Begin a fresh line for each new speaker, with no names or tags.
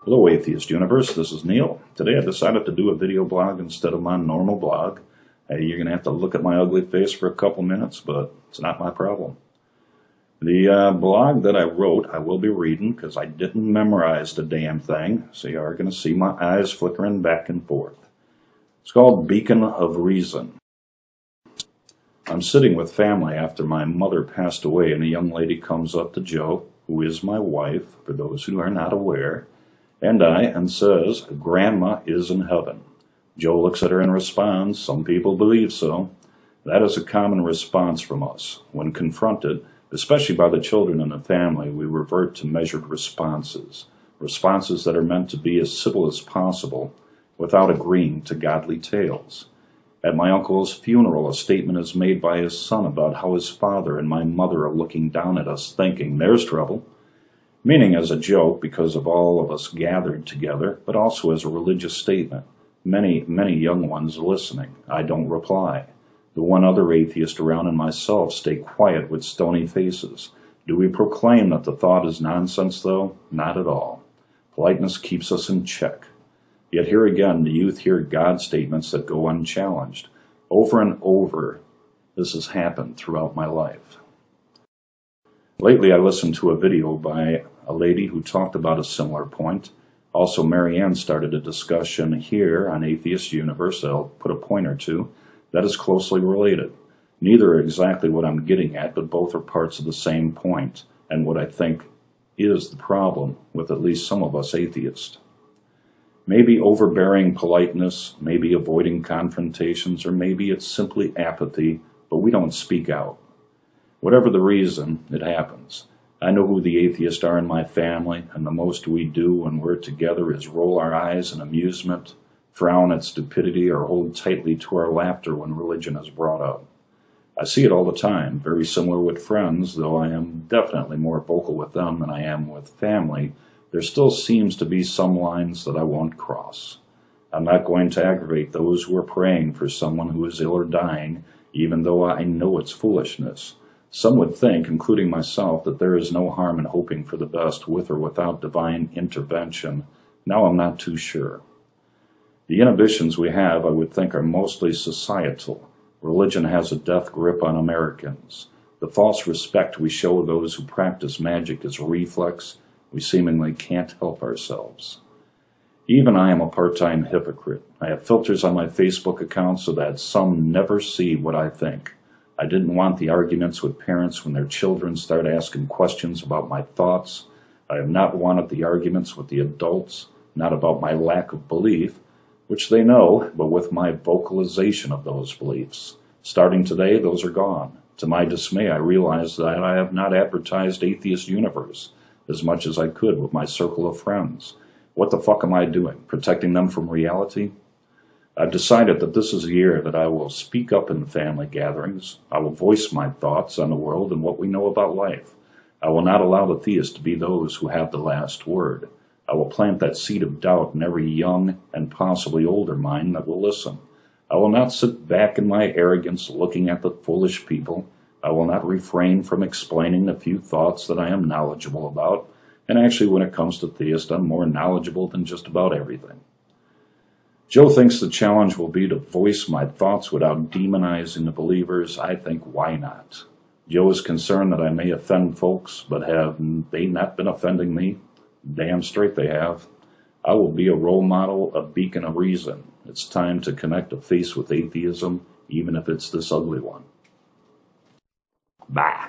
Hello Atheist Universe, this is Neil. Today I decided to do a video blog instead of my normal blog. You're going to have to look at my ugly face for a couple minutes, but it's not my problem. The blog that I wrote, I will be reading because I didn't memorize the damn thing, so you are going to see my eyes flickering back and forth. It's called Beacon of Reason. I'm sitting with family after my mother passed away, and a young lady comes up to Joe, who is my wife, for those who are not aware, and says, "Grandma is in heaven." Joe looks at her and responds, "Some people believe so." That is a common response from us. When confronted, especially by the children in the family, we revert to measured responses. Responses that are meant to be as civil as possible without agreeing to godly tales. At my uncle's funeral, a statement is made by his son about how his father and my mother are looking down at us thinking, "There's trouble." Meaning as a joke because of all of us gathered together, but also as a religious statement. Many young ones listening. I don't reply. The one other atheist around and myself stay quiet with stony faces. Do we proclaim that the thought is nonsense, though? Not at all. Politeness keeps us in check. Yet here again, the youth hear God statements that go unchallenged. Over and over, this has happened throughout my life. Lately, I listened to a video by a lady who talked about a similar point. Also, Marianne started a discussion here on Atheist Universe that I'll put a pointer to that is closely related. Neither are exactly what I'm getting at, but both are parts of the same point, and what I think is the problem with at least some of us atheists. Maybe overbearing politeness, maybe avoiding confrontations, or maybe it's simply apathy, but we don't speak out. Whatever the reason, it happens. I know who the atheists are in my family, and the most we do when we're together is roll our eyes in amusement, frown at stupidity, or hold tightly to our laughter when religion is brought up. I see it all the time, very similar with friends, though I am definitely more vocal with them than I am with family. There still seems to be some lines that I won't cross. I'm not going to aggravate those who are praying for someone who is ill or dying, even though I know it's foolishness. Some would think, including myself, that there is no harm in hoping for the best with or without divine intervention. Now I'm not too sure. The inhibitions we have, I would think, are mostly societal. Religion has a death grip on Americans. The false respect we show those who practice magic is a reflex. We seemingly can't help ourselves. Even I am a part-time hypocrite. I have filters on my Facebook account so that some never see what I think. I didn't want the arguments with parents when their children start asking questions about my thoughts. I have not wanted the arguments with the adults, not about my lack of belief, which they know, but with my vocalization of those beliefs. Starting today, those are gone. To my dismay, I realize that I have not advertised Atheist Universe as much as I could with my circle of friends. What the fuck am I doing? Protecting them from reality? I've decided that this is a year that I will speak up in family gatherings. I will voice my thoughts on the world and what we know about life. I will not allow the theists to be those who have the last word. I will plant that seed of doubt in every young and possibly older mind that will listen. I will not sit back in my arrogance looking at the foolish people. I will not refrain from explaining the few thoughts that I am knowledgeable about. And actually, when it comes to theists, I'm more knowledgeable than just about everything. Joe thinks the challenge will be to voice my thoughts without demonizing the believers. I think, why not? Joe is concerned that I may offend folks, but have they not been offending me? Damn straight they have. I will be a role model, a beacon of reason. It's time to connect a face with atheism, even if it's this ugly one. Bye.